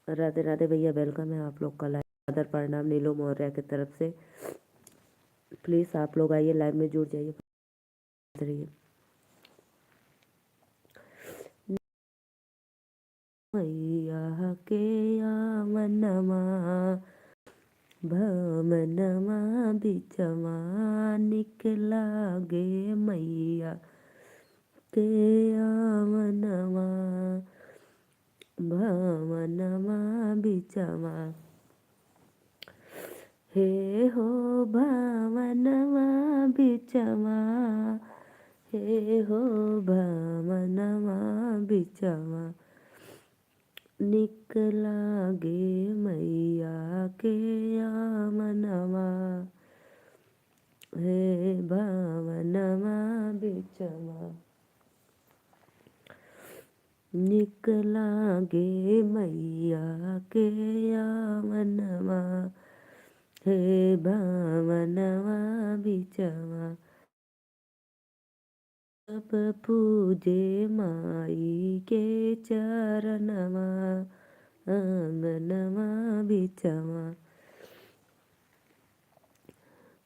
राधे राधे भैया, वेलकम है आप लोग का लाइव। आदर प्रणाम नीलू मौर्य की तरफ से। प्लीज़ आप लोग आइए, लाइव में जुड़ जाइए, रहिए। मैया के आंगनमा भवनमा बिचमा निकला गे मैया के आंगनमा भवनमा बिचमा। हे हो भवनमा बिचमा, हे हो भवनमा बिचमा निकला गे मैया के आंगनमा। हे भवनमा बिचमा निकला गे मैया के आंगनमा। हे भवनमा बिचमा सब पूजे माई के चरणमा आंगनमा बिचमा।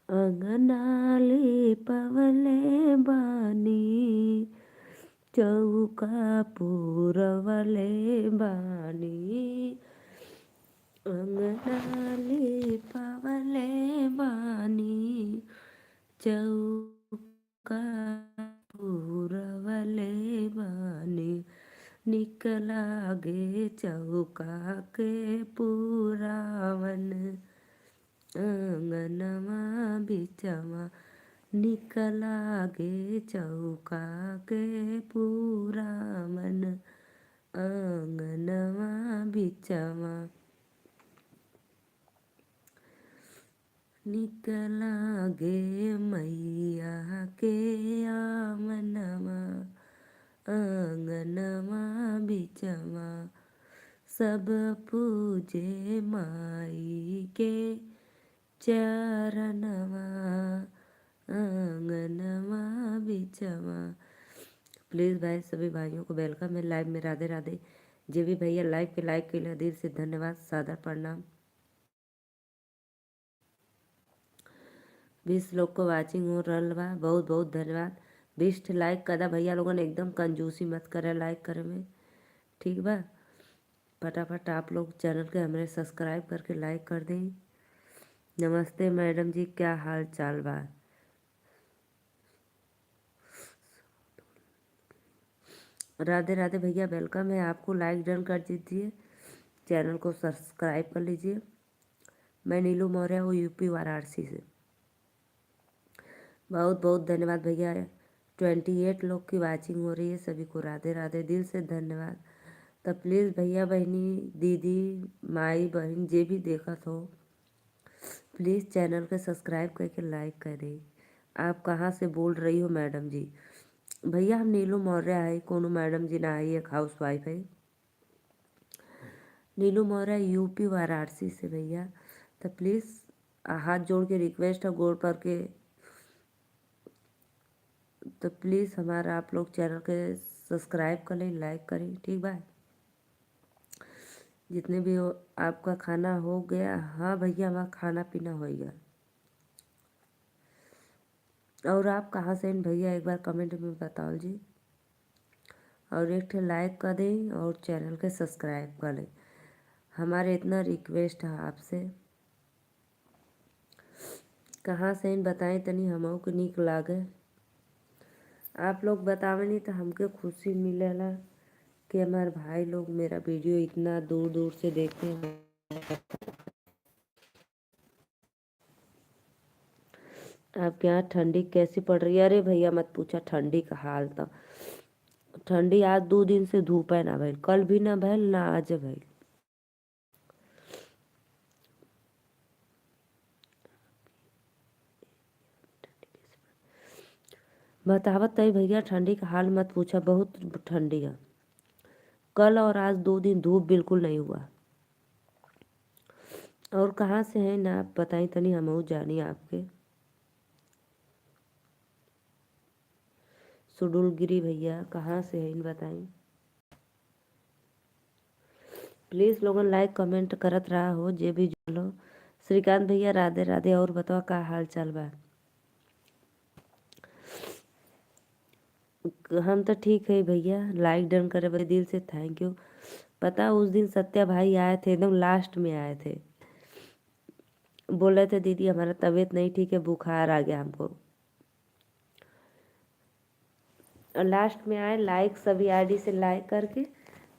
अंगनाली पवले बानी चौका पूरवले बानी। अंगनाली पवले बानी चौका पूरवले बानी। निकला गे चौका के पुरावन आंगनमा बिचमा। निकला गे चौका के पुरावन आंगनमा बिचमा। निकला गे मैया के आंगनमा आंगनमा बिचमा। सब पूजे माई के चरणमा आंगनमा बिचमा। प्लीज़ भाई, सभी भाइयों को वेलकम है लाइव में। राधे राधे। जे भी भैया लाइव के लाइक के लिए दिल से धन्यवाद, सादर प्रणाम। 20 लोग को वाचिंग हो रहा बा, बहुत बहुत धन्यवाद। 20 लाइक कदा भैया लोगों ने, एकदम कंजूसी मत करे लाइक करे में, ठीक बा। फटाफट आप लोग चैनल के हमारे सब्सक्राइब करके लाइक कर दें। नमस्ते मैडम जी, क्या हाल चाल बा। राधे राधे भैया, वेलकम है आपको। लाइक डन कर दीजिए, चैनल को सब्सक्राइब कर लीजिए। मैं नीलू मौर्य हूँ, यूपी वाराणसी से। बहुत बहुत धन्यवाद भैया। 28 लोग की वाचिंग हो रही है, सभी को राधे राधे, दिल से धन्यवाद। तो प्लीज़ भैया बहनी दीदी माई बहन जे भी देखत हो, प्लीज़ चैनल के सब्सक्राइब करके लाइक करें। आप कहाँ से बोल रही हो मैडम जी। भैया हम नीलू मौर्य है, कोनो मैडम जी ना है, एक हाउस वाइफ है। नीलू मौर्य यूपी वाराणसी से भैया। तो प्लीज़ हाथ जोड़ के रिक्वेस्ट है, गोड़ पर के, तो प्लीज़ हमारा आप लोग चैनल के सब्सक्राइब करें, लाइक करें, ठीक बा। जितने भी हो, आपका खाना हो गया। हाँ भैया, हमारा खाना पीना हो गया। और आप कहाँ से हैं भैया, एक बार कमेंट में बताओ जी। और एक ठे लाइक कर दें और चैनल के सब्सक्राइब कर लें, हमारे इतना रिक्वेस्ट है आपसे। कहाँ से हैं बताएं तनी, हमको के नीक लागे। आप लोग बतावे नहीं तो हमके खुशी मिलेला कि हमारे भाई लोग मेरा वीडियो इतना दूर दूर से देखते हैं। आपके यहाँ ठंडी कैसी पड़ रही है। अरे भैया मत पूछा ठंडी का हाल। तो ठंडी आज 2 दिन से धूप है ना भइल, कल भी ना भइल ना आज भइल। बतावत है भैया, ठंडी का हाल मत पूछा, बहुत ठंडी है। कल और आज 2 दिन धूप बिल्कुल नहीं हुआ। और कहाँ से हैं ना आप बताई तनी, हमहू जानी आपके। सुडुल गिरी भैया कहाँ से हैं बताई। प्लीज़ लोगन लाइक कमेंट करत रहा हो जे भी जुड़लो। श्रीकांत भैया राधे राधे। और बताओ का हाल चाल बा? हम तो ठीक है भैया। लाइक डन करे बड़े दिल से थैंक यू। पता उस दिन सत्या भाई आए थे, एकदम लास्ट में आए थे। बोल रहे थे दीदी हमारा तबीयत नहीं ठीक है, बुखार आ गया हमको। और लास्ट में आए, लाइक सभी आईडी से लाइक करके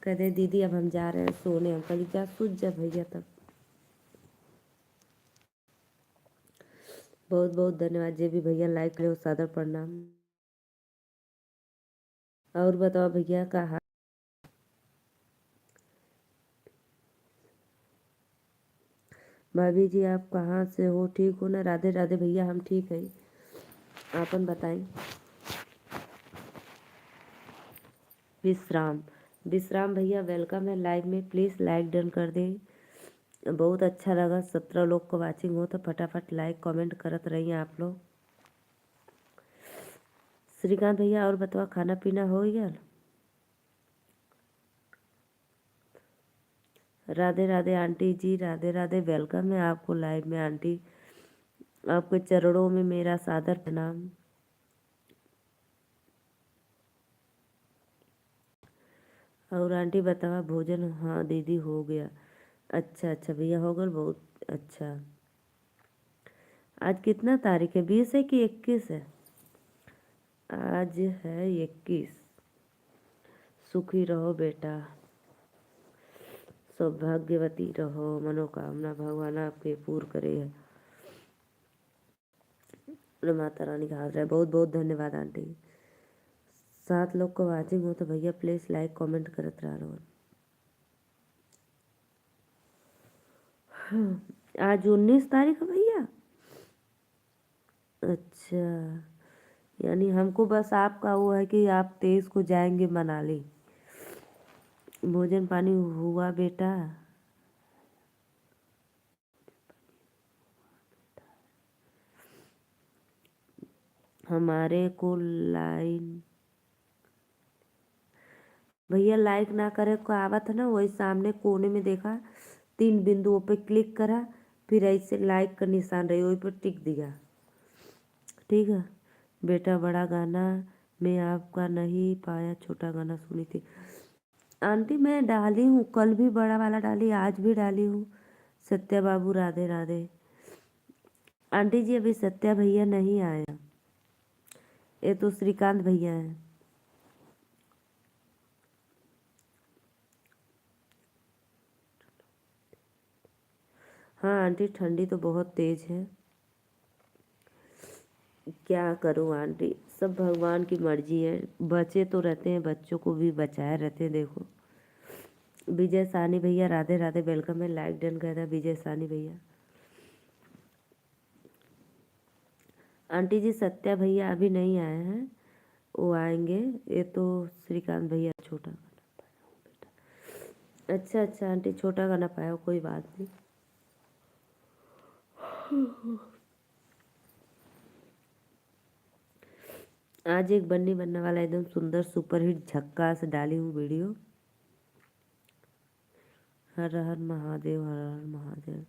कहते दीदी अब हम जा रहे हैं सोने। हम कहीं क्या सूझ जा भैया। तब बहुत बहुत धन्यवाद जे भी भैया लाइक करे, सादर प्रणाम। और बताओ भैया का हाल? भाभी जी आप कहाँ से हो? ठीक हो ना? राधे राधे भैया हम ठीक है। आपन बताएं। विश्राम विश्राम भैया वेलकम है लाइव में। प्लीज़ लाइक डन कर दे। बहुत अच्छा लगा। 17 लोग को वाचिंग हो तो फटाफट लाइक कमेंट करत रहिए आप लोग। श्रीकांत भैया और बताओ खाना पीना हो गया? राधे राधे आंटी जी। राधे राधे। वेलकम है आपको लाइव में आंटी। आपके चरणों में मेरा सादर प्रणाम। और आंटी बतावा भोजन? हाँ दीदी हो गया। अच्छा अच्छा भैया हो गया। बहुत अच्छा। आज कितना तारीख है? 20 है कि 21 है? आज है 21। सुखी रहो बेटा, सौभाग्यवती रहो, मनोकामना भगवान आपके पूर्ण करे। माता रानी का हाथ रहे। बहुत बहुत धन्यवाद आंटी। 7 लोग को वाचिंग हो तो भैया प्लीज़ लाइक कमेंट करत रहो। आज 19 तारीख है भैया। अच्छा, यानी हमको बस आपका वो है कि आप 23 को जाएंगे मनाली। भोजन पानी हुआ बेटा? हमारे को लाइन भैया लाइक ना करे को आवत है ना, वही सामने कोने में देखा 3 बिंदुओं पे क्लिक करा, फिर ऐसे लाइक का निशान रही वही पर टिक दिया। ठीक है बेटा। बड़ा गाना मैं आपका नहीं पाया, छोटा गाना सुनी थी। आंटी मैं डाली हूँ, कल भी बड़ा वाला डाली, आज भी डाली हूँ। सत्या बाबू राधे राधे। आंटी जी अभी सत्या भैया नहीं आया, ये तो श्रीकांत भैया है। हाँ आंटी ठंडी तो बहुत तेज है। क्या करूँ आंटी, सब भगवान की मर्जी है। बचे तो रहते हैं, बच्चों को भी बचाए रहते हैं। देखो विजय सानी भैया राधे राधे। वेलकम है। लाइक डन कर रहा विजय सानी भैया। आंटी जी सत्या भैया अभी नहीं आए हैं, वो आएंगे। ये तो श्रीकांत भैया छोटा गाना बेटा। अच्छा अच्छा आंटी छोटा गाना पाया हो, कोई बात नहीं। आज एक बन्नी बनने वाला एकदम सुंदर सुपरहिट झक्कास डाली हूँ वीडियो। हर हर महादेव, हर हर महादेव।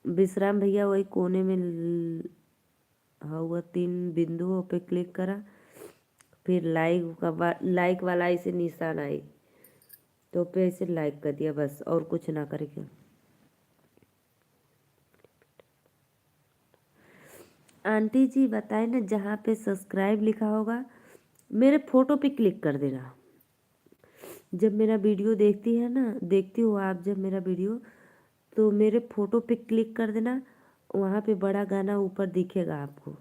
विश्राम भैया वही कोने में हाँ हुआ 3 बिंदुओं पे क्लिक करा, फिर लाइक वाला ऐसे निशान आई तो पे ऐसे लाइक कर दिया, बस और कुछ ना करके। आंटी जी बताए ना, जहाँ पे सब्सक्राइब लिखा होगा मेरे फोटो पे क्लिक कर देना। जब मेरा वीडियो देखती हो आप जब मेरा वीडियो, तो मेरे फोटो पे क्लिक कर देना। वहाँ पे बड़ा गाना ऊपर दिखेगा आपको।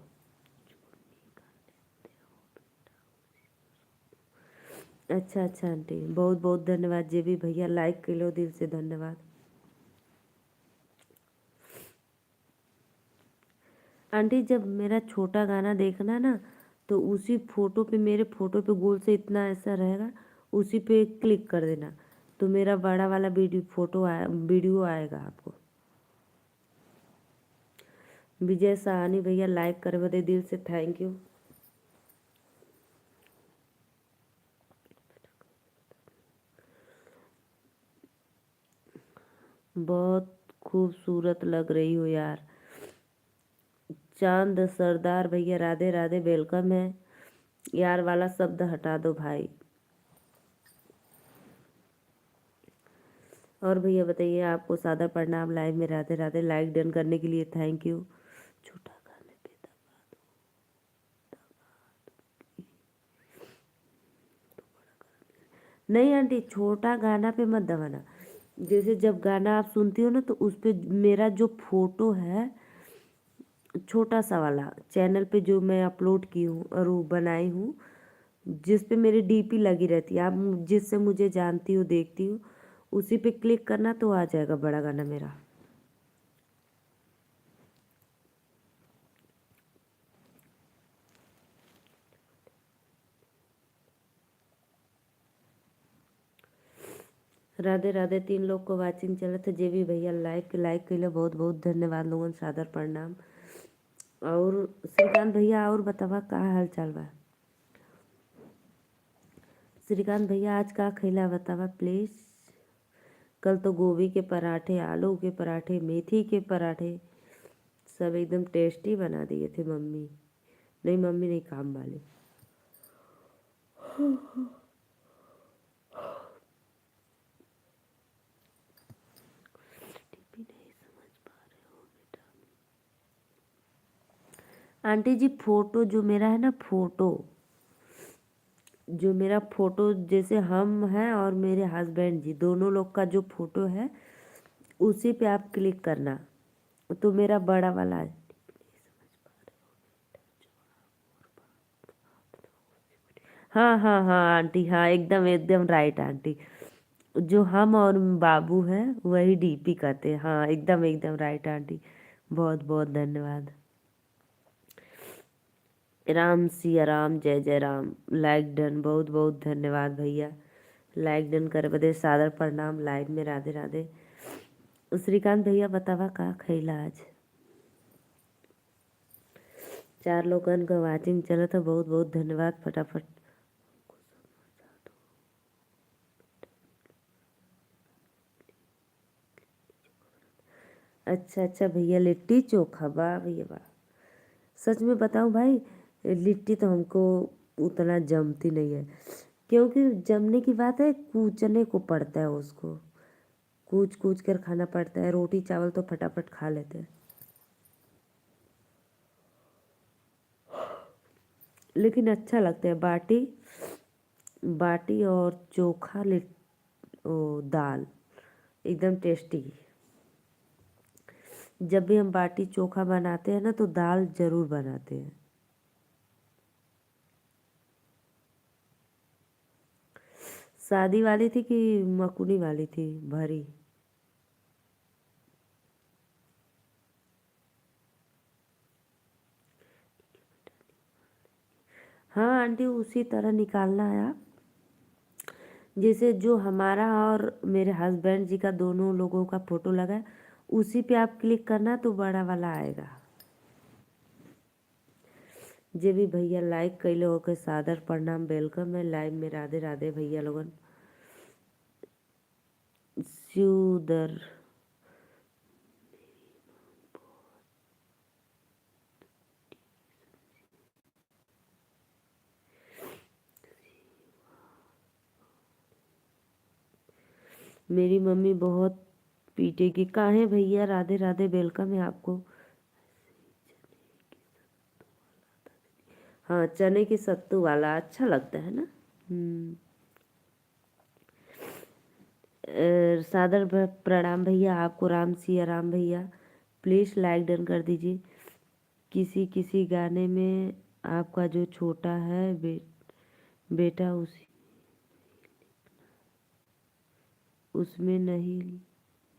अच्छा अच्छा आंटी बहुत बहुत धन्यवाद। जे भी भैया लाइक के लो दिल से धन्यवाद। आंटी जब मेरा छोटा गाना देखना ना, तो उसी फोटो पे, मेरे फोटो पे गोल से इतना ऐसा रहेगा, उसी पे क्लिक कर देना तो मेरा बड़ा वाला वीडियो आएगा आपको। विजय सहानी भैया लाइक करे बदे दिल से थैंक यू। बहुत खूबसूरत लग रही हो यार। चांद सरदार भैया राधे राधे, वेलकम है। यार वाला शब्द हटा दो भाई। और भैया बताइए, आपको सादर प्रणाम, लाइव में राधे राधे। लाइक डन करने के लिए थैंक यू। छोटा गाने पे नहीं आंटी, छोटा गाना पे मत दबाना। जैसे जब गाना आप सुनती हो ना, तो उस पे मेरा जो फोटो है छोटा सा वाला, चैनल पे जो मैं अपलोड की हूँ और वो बनाई हूँ, जिस पे मेरी डीपी लगी रहती है, आप जिससे मुझे जानती हो देखती हो, उसी पे क्लिक करना तो आ जाएगा बड़ा गाना मेरा। राधे राधे। 3 लोग को वाचिंग चलत है। जे भी भैया लाइव के लाइक के लिए बहुत बहुत धन्यवाद लोगन, सादर प्रणाम। और श्रीकांत भैया, और बतावा का हाल चाल बा? श्रीकांत भैया आज का खैला बतावा प्लीज। कल तो गोभी के पराठे, आलू के पराठे, मेथी के पराठे सब एकदम टेस्टी बना दिए थे मम्मी। नहीं मम्मी नहीं, काम वाले। भी नहीं समझ पा रहे हो बेटा। आंटी जी फोटो जो मेरा है ना, फोटो जो मेरा फोटो, जैसे हम हैं और मेरे हस्बैंड जी दोनों लोग का जो फोटो है, उसी पे आप क्लिक करना तो मेरा बड़ा वाला है। हाँ हाँ हाँ आंटी, हाँ एकदम एकदम राइट आंटी। जो हम और बाबू हैं वही डीपी करते हैं। हाँ एकदम एकदम राइट आंटी। बहुत बहुत धन्यवाद। राम सिया राम, जय जय राम। लाइक डन, बहुत बहुत धन्यवाद भैया। लाइक डन करे बदे सादर प्रणाम। लाइव में राधे राधे। श्रीकांत भैया बतावा का खैला आज? 4 लोगन का वाचिंग चलत है, बहुत बहुत धन्यवाद। फटाफट अच्छा अच्छा भैया, लिट्टी चोखा, वाह भैया वाह। सच में बताऊं भाई, लिट्टी तो हमको उतना जमती नहीं है, क्योंकि जमने की बात है, कूचने को पड़ता है उसको, कूच कूच कर खाना पड़ता है। रोटी चावल तो फटाफट खा लेते हैं, लेकिन अच्छा लगता है बाटी। बाटी और चोखा, लिट ओ दाल एकदम टेस्टी। जब भी हम बाटी चोखा बनाते हैं ना, तो दाल ज़रूर बनाते हैं। शादी वाली थी कि मकुनी वाली थी भरी? हाँ आंटी, उसी तरह निकालना है आप। जैसे जो हमारा और मेरे हस्बैंड जी का दोनों लोगों का फोटो लगा है, उसी पे आप क्लिक करना तो बड़ा वाला आएगा। जे भी भैया लाइक कैले होके सादर प्रणाम, वेलकम है लाइव में। राधे राधे भैया लोगन। स्यूदर मेरी मम्मी बहुत पीटेगी। काहे भैया? राधे राधे, वेलकम है आपको। हाँ चने की सत्तू वाला अच्छा लगता है ना। हम्म। सादर प्रणाम भैया आपको। राम सिया राम भैया, प्लीज़ लाइक डन कर दीजिए। किसी किसी गाने में आपका जो छोटा है बेटा, उसी उसमें नहीं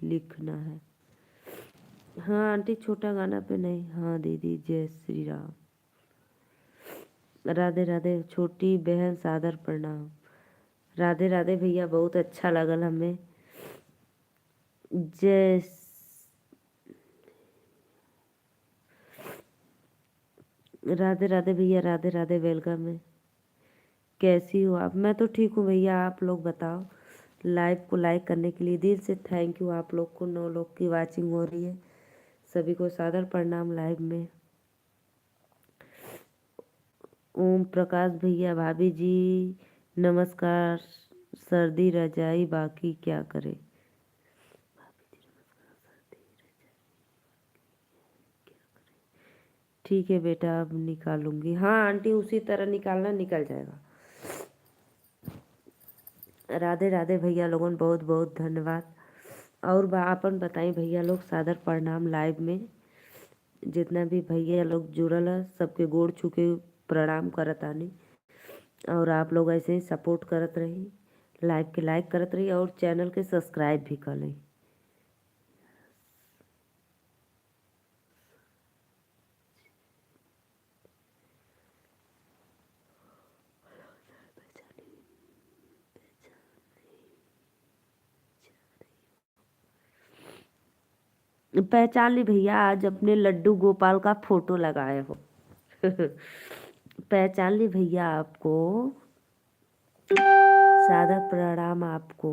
लिखना है। हाँ आंटी, छोटा गाना पे नहीं। हाँ दीदी, जय श्री राम। राधे राधे छोटी बहन, सादर प्रणाम। राधे राधे भैया, बहुत अच्छा लगल हमें। जय राधे राधे भैया, राधे राधे, वेलकम है। कैसी हो आप? मैं तो ठीक हूँ भैया, आप लोग बताओ। लाइव को लाइक करने के लिए दिल से थैंक यू। आप लोग को 9 लोग की वाचिंग हो रही है, सभी को सादर प्रणाम लाइव में। ओम प्रकाश भैया, भाभी जी नमस्कार। सर्दी रजाई बाकी क्या करे। ठीक है बेटा, अब निकालूंगी। हाँ आंटी, उसी तरह निकालना, निकल जाएगा। राधे राधे भैया लोगन, बहुत बहुत धन्यवाद। और आपन बताई भैया लोग, सादर प्रणाम लाइव में। जितना भी भैया लोग जुड़ल है सबके गोड़ छू के प्रणाम करत आनी। और आप लोग ऐसे ही सपोर्ट करत रही, लाइव के लाइक करत रही और चैनल के सब्सक्राइब भी कर ली। पहचान ली भैया, आज अपने लड्डू गोपाल का फोटो लगाए हो। पहचान ली भैया आपको। सादा प्रणाम आपको।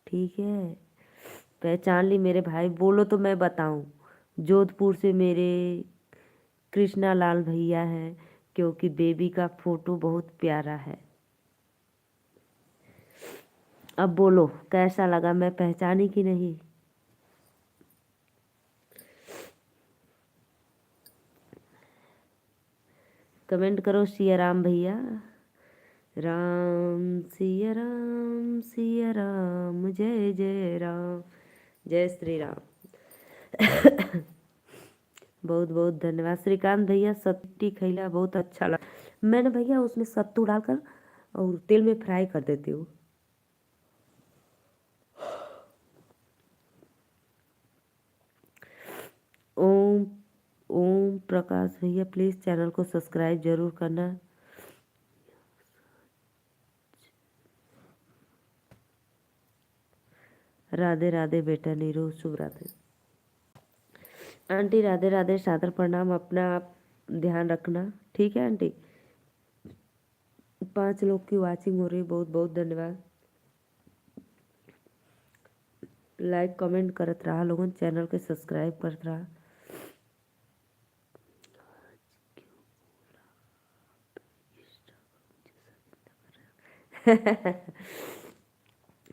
ठीक है, पहचान ली मेरे भाई। बोलो तो मैं बताऊं। जोधपुर से मेरे कृष्णा लाल भैया हैं, क्योंकि बेबी का फोटो बहुत प्यारा है। अब बोलो कैसा लगा, मैं पहचानी कि नहीं। कमेंट करो सिया राम भैया। राम सिया राम, सिया राम, जय जय राम, जय श्री राम। बहुत बहुत धन्यवाद श्रीकांत भैया। सत्ती खैला बहुत अच्छा लगा। मैंने भैया उसमें सत्तू डालकर और तेल में फ्राई कर देती हूँ। ओम ओम प्रकाश भैया, प्लीज़ चैनल को सब्सक्राइब जरूर करना। राधे राधे बेटा नीरू, शुभ रात्रि। आंटी राधे राधे, सादर प्रणाम। अपना आप ध्यान रखना, ठीक है आंटी। 5 लोग की वाचिंग हो रही है, बहुत बहुत धन्यवाद। लाइक कमेंट करत रहा लोगन, चैनल के सब्सक्राइब करत रहा।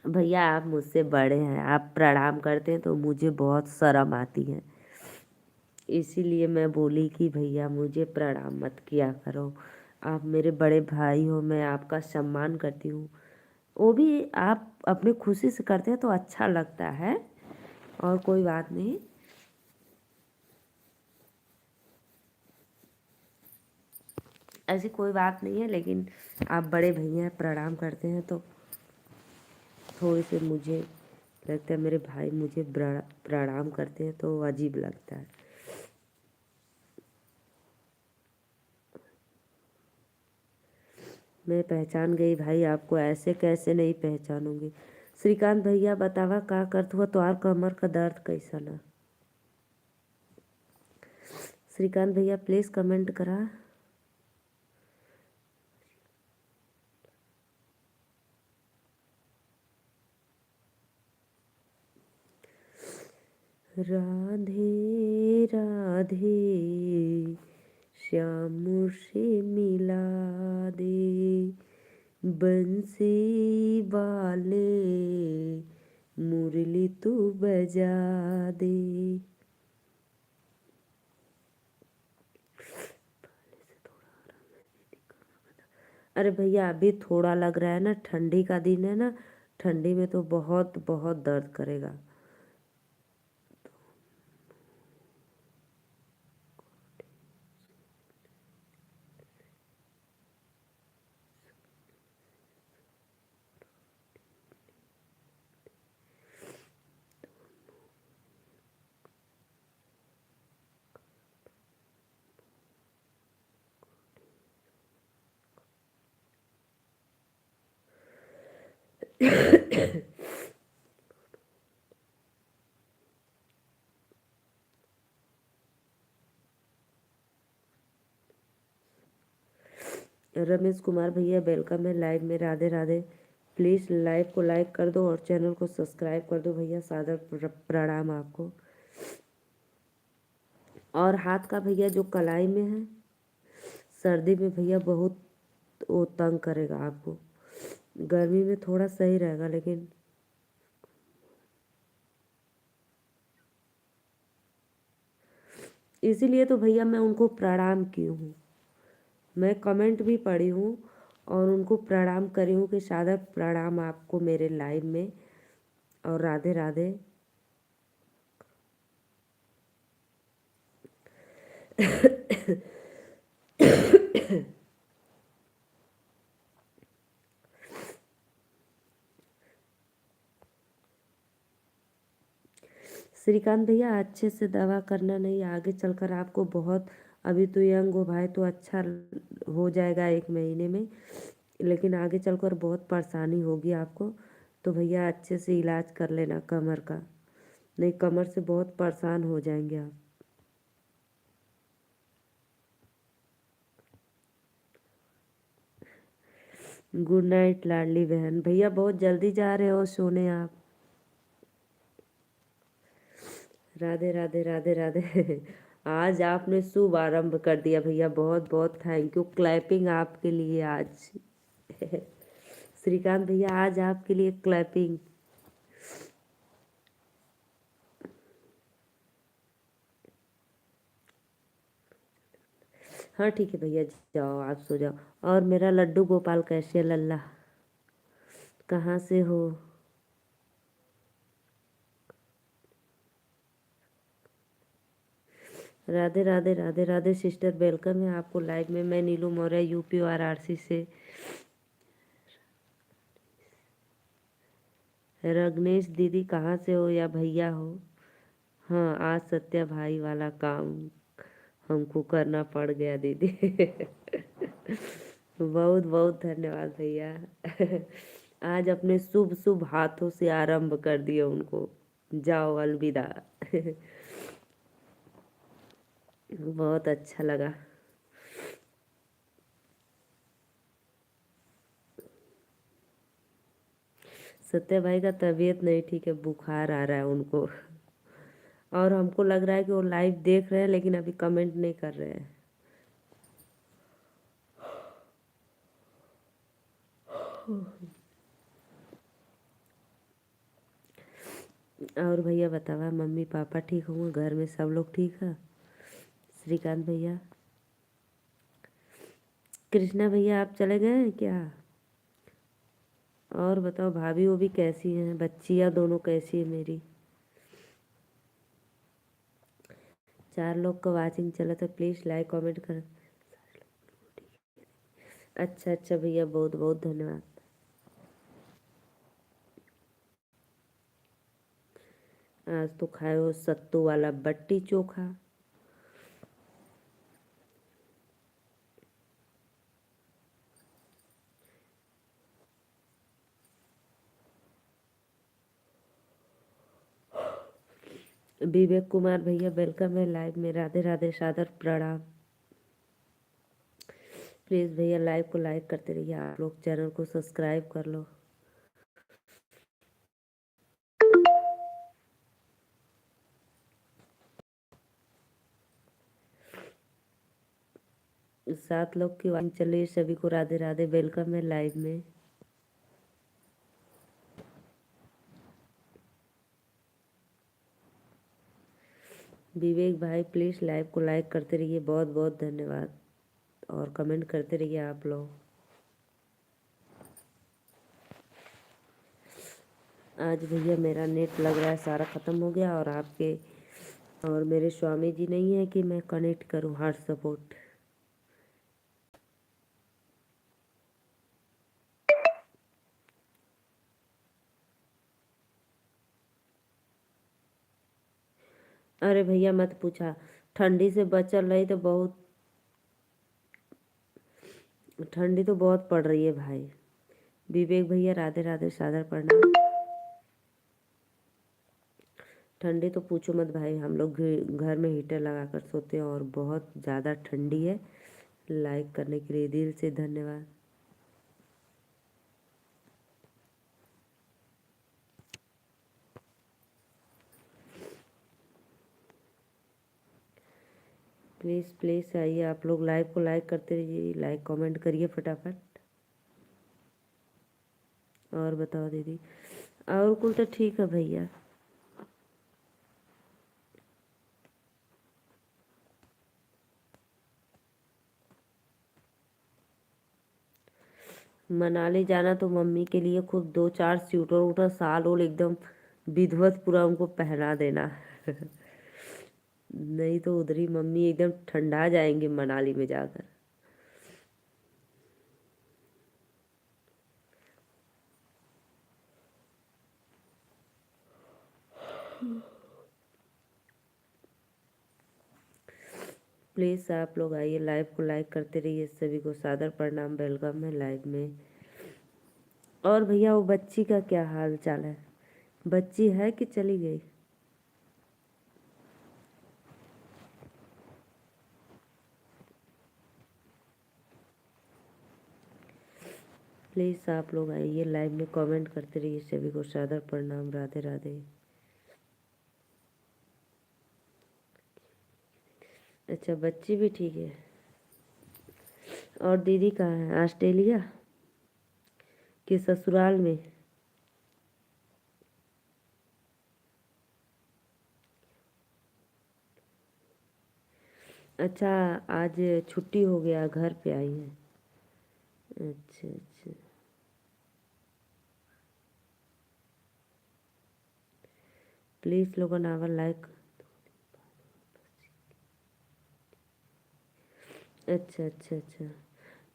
भैया आप मुझसे बड़े हैं, आप प्रणाम करते हैं तो मुझे बहुत शर्म आती है। इसीलिए मैं बोली कि भैया मुझे प्रणाम मत किया करो। आप मेरे बड़े भाई हो, मैं आपका सम्मान करती हूँ। वो भी आप अपनी खुशी से करते हैं तो अच्छा लगता है, और कोई बात नहीं। ऐसी कोई बात नहीं है, लेकिन आप बड़े भैया प्रणाम करते हैं तो थोड़ी से मुझे लगता है, मेरे भाई मुझे प्रणाम करते हैं तो अजीब लगता है। मैं पहचान गई भाई आपको, ऐसे कैसे नहीं पहचानूंगी। श्रीकांत भैया बतावा का करत हुआ, तो आर कमर का दर्द कैसा ना। श्रीकांत भैया प्लीज़ कमेंट करा। राधे राधे, श्याम से मिला दे, बंसी वाले मुरली तू बजा दे। अरे भैया अभी थोड़ा लग रहा है ना, ठंडी का दिन है ना, ठंडी में तो बहुत बहुत दर्द करेगा। रमेश कुमार भैया वेलकम है लाइव में, राधे राधे। प्लीज़ लाइव को लाइक कर दो और चैनल को सब्सक्राइब कर दो भैया। सादर प्रणाम आपको। और हाथ का भैया जो कलाई में है, सर्दी में भैया बहुत वो तंग करेगा आपको। गर्मी में थोड़ा सही रहेगा, लेकिन इसीलिए तो भैया मैं उनको प्रणाम की हूँ। मैं कमेंट भी पढ़ी हूँ और उनको प्रणाम करी हूँ कि सादर प्रणाम आपको मेरे लाइव में, और राधे राधे। श्रीकांत भैया अच्छे से दवा करना, नहीं आगे चलकर आपको बहुत, अभी तो यंग हो भाई तो अच्छा हो जाएगा 1 महीने में, लेकिन आगे चलकर बहुत परेशानी होगी आपको। तो भैया अच्छे से इलाज कर लेना कमर का, नहीं कमर से बहुत परेशान हो जाएंगे आप। गुड नाइट लाडली बहन। भैया बहुत जल्दी जा रहे हो सोने आप। राधे राधे राधे राधे। आज आपने शुभ आरंभ कर दिया भैया, बहुत बहुत थैंक यू। क्लैपिंग आपके लिए आज। श्रीकांत भैया आज आपके लिए क्लैपिंग। हाँ ठीक है भैया, जाओ आप सो जाओ। और मेरा लड्डू गोपाल कैसे है लल्ला, कहाँ से हो? राधे राधे राधे राधे सिस्टर, वेलकम है आपको लाइव में। मैं नीलू मौर्य यूपी वाराणसी से। रग्नेश दीदी कहाँ से हो या भैया हो? हाँ आज सत्या भाई वाला काम हमको करना पड़ गया दीदी। बहुत बहुत धन्यवाद भैया। आज अपने शुभ शुभ हाथों से आरंभ कर दिए उनको। जाओ अलविदा। बहुत अच्छा लगा। सत्या भाई का तबीयत नहीं ठीक है, बुखार आ रहा है उनको। और हमको लग रहा है कि वो लाइव देख रहे हैं लेकिन अभी कमेंट नहीं कर रहे हैं। और भैया बतावा, मम्मी पापा ठीक होंगे, घर में सब लोग ठीक है? श्रीकांत भैया, कृष्णा भैया आप चले गए हैं क्या? और बताओ भाभी वो भी कैसी हैं, बच्चियाँ दोनों कैसी है मेरी? 4 लोग का वाचिंग चला तो प्लीज़ लाइक कमेंट कर। अच्छा अच्छा भैया, बहुत बहुत धन्यवाद। आज तो खाए हो सत्तू वाला बट्टी चोखा। विवेक कुमार भैया वेलकम है लाइव में। राधे राधे सादर प्रणाम। प्लीज़ भैया लाइव को लाइक करते रहिए, आप लोग चैनल को सब्सक्राइब कर लो। 7 लोग की वाचिंग चल रही है, सभी को राधे राधे, वेलकम है लाइव में। विवेक भाई प्लीज़ लाइव को लाइक करते रहिए, बहुत बहुत धन्यवाद। और कमेंट करते रहिए आप लोग। आज भैया मेरा नेट लग रहा है सारा ख़त्म हो गया, और आपके और मेरे स्वामी जी नहीं है कि मैं कनेक्ट करूँ हार्ट सपोर्ट। अरे भैया मत पूछा, ठंडी से बचल रही तो बहुत, ठंडी तो बहुत पड़ रही है भाई। विवेक भैया राधे राधे सादर प्रणाम। ठंडी तो पूछो मत भाई, हम लोग घर में हीटर लगा कर सोते हैं और बहुत ज़्यादा ठंडी है। लाइक करने के लिए दिल से धन्यवाद। प्लीज़ प्लीज़ आइए, आप लोग लाइव को लाइक करते रहिए, लाइक कमेंट करिए फटाफट। और बताओ दीदी, और कुल तो ठीक है भैया। मनाली जाना तो मम्मी के लिए खुद 2-4 स्वेटर वूटर साल ओल एकदम विधिवत पूरा उनको पहना देना। नहीं तो उधर ही मम्मी एकदम ठंडा जाएंगे मनाली में जाकर। प्लीज़ आप लोग आइए, लाइव को लाइक करते रहिए, सभी को सादर प्रणाम, वेलकम है लाइव में। और भैया वो बच्ची का क्या हाल चाल है? बच्ची है कि चली गई? प्लीज़ आप लोग आइए, लाइव में कमेंट करते रहिए, सभी को सादर प्रणाम, राधे राधे। अच्छा, बच्ची भी ठीक है। और दीदी कहाँ है? ऑस्ट्रेलिया कि ससुराल में? अच्छा, आज छुट्टी हो गया, घर पे आई हैं। अच्छा अच्छा। प्लीज़ लोगों आवर लाइक। अच्छा अच्छा अच्छा।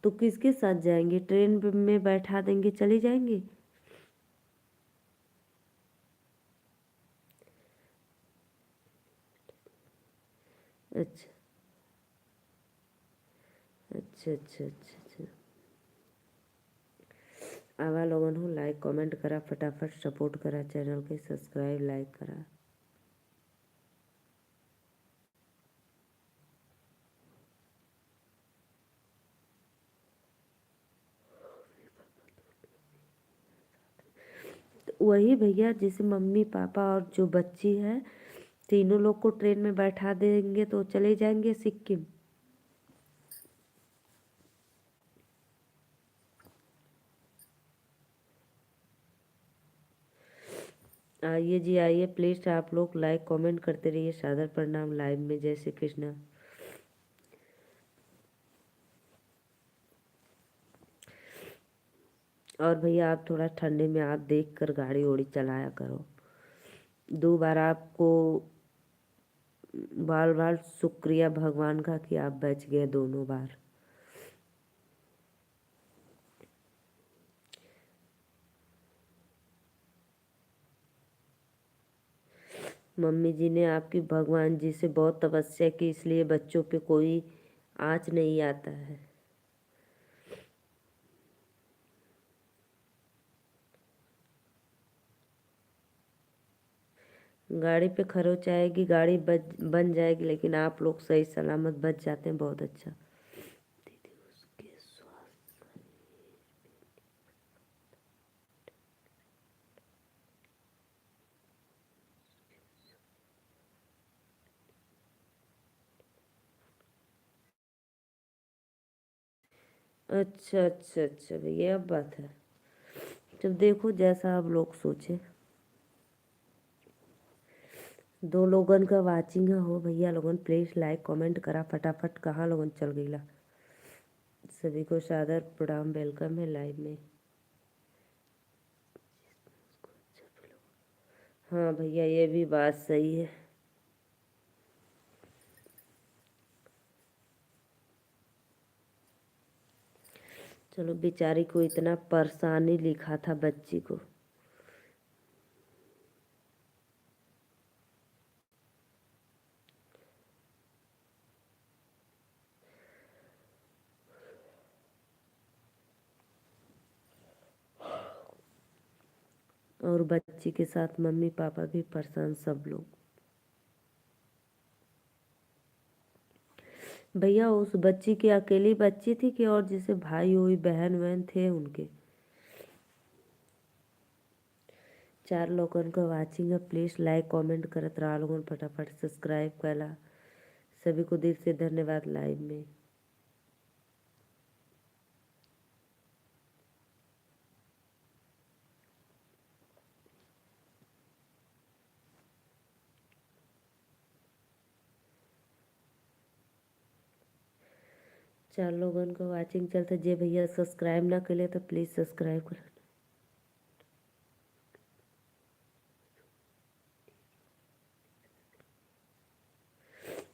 तो किसके साथ जाएंगे? ट्रेन में बैठा देंगे, चली जाएंगी? अच्छा अच्छा अच्छा अच्छा अच्छा। आवा लोगन हो लाइक कमेंट करा फटाफट, सपोर्ट करा चैनल के, सब्सक्राइब लाइक करा। तो वही भैया, जैसे मम्मी पापा और जो बच्ची है, तीनों लोग को ट्रेन में बैठा देंगे तो चले जाएंगे सिक्किम। आइए जी आइए, प्लीज़ आप लोग लाइक कमेंट करते रहिए, सादर प्रणाम लाइव में, जय श्री कृष्णा। और भैया आप थोड़ा ठंडे में आप देख कर गाड़ी ओड़ी चलाया करो। 2 बार आपको बार बार शुक्रिया भगवान का कि आप बच गए दोनों बार। मम्मी जी ने आपकी भगवान जी से बहुत तपस्या की, इसलिए बच्चों पे कोई आँच नहीं आता है। गाड़ी पे खरोच आएगी, गाड़ी बन जाएगी, लेकिन आप लोग सही सलामत बच जाते हैं, बहुत अच्छा। दीदी उसके स्वास्थ्य। अच्छा अच्छा अच्छा भैया, अब बात है। जब देखो जैसा आप लोग सोचे। 2 लोगन का वाचिंग हो भैया लोगन, प्लीज लाइक कमेंट करा फटाफट, कहाँ लोगन चल गईला। सभी को सादर प्रणाम, वेलकम है लाइव में। हाँ भैया, ये भी बात सही है। चलो, बेचारी को इतना परेशानी लिखा था बच्ची को। और बच्ची के साथ मम्मी पापा भी परेशान, सब लोग। भैया उस बच्ची की अकेली बच्ची थी कि और जैसे भाई हुई बहन वहन थे उनके? 4 लोगन का वाचिंग है, प्लीज लाइक कमेंट करत रहा लोगन, फटाफट सब्सक्राइब करा, सभी को दिल से धन्यवाद लाइव में। चार लोगन को वाचिंग चलते, जे भैया सब्सक्राइब ना करे तो प्लीज़ सब्सक्राइब कर।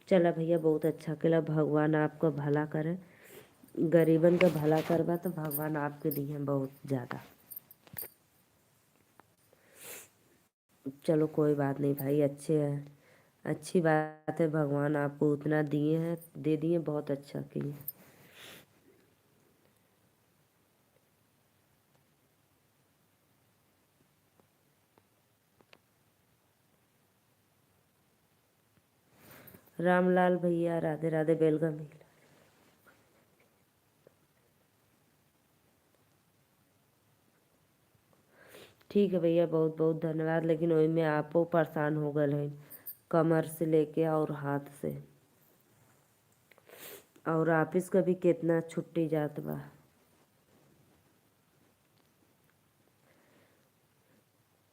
चला भैया, बहुत अच्छा केला, भगवान आपका भला करे, गरीबन का भला करवा तो भगवान आपके दिए बहुत ज़्यादा। चलो कोई बात नहीं भाई, अच्छे हैं, अच्छी बात है, भगवान आपको उतना दिए हैं, दे दिए, बहुत अच्छा किए। रामलाल भैया राधे राधे, वेलकम। ठीक है भैया, बहुत बहुत धन्यवाद, लेकिन वही में आपो परेशान हो गए हैं, कमर से लेके और हाथ से, और ऑफिस का भी कितना छुट्टी जात बा।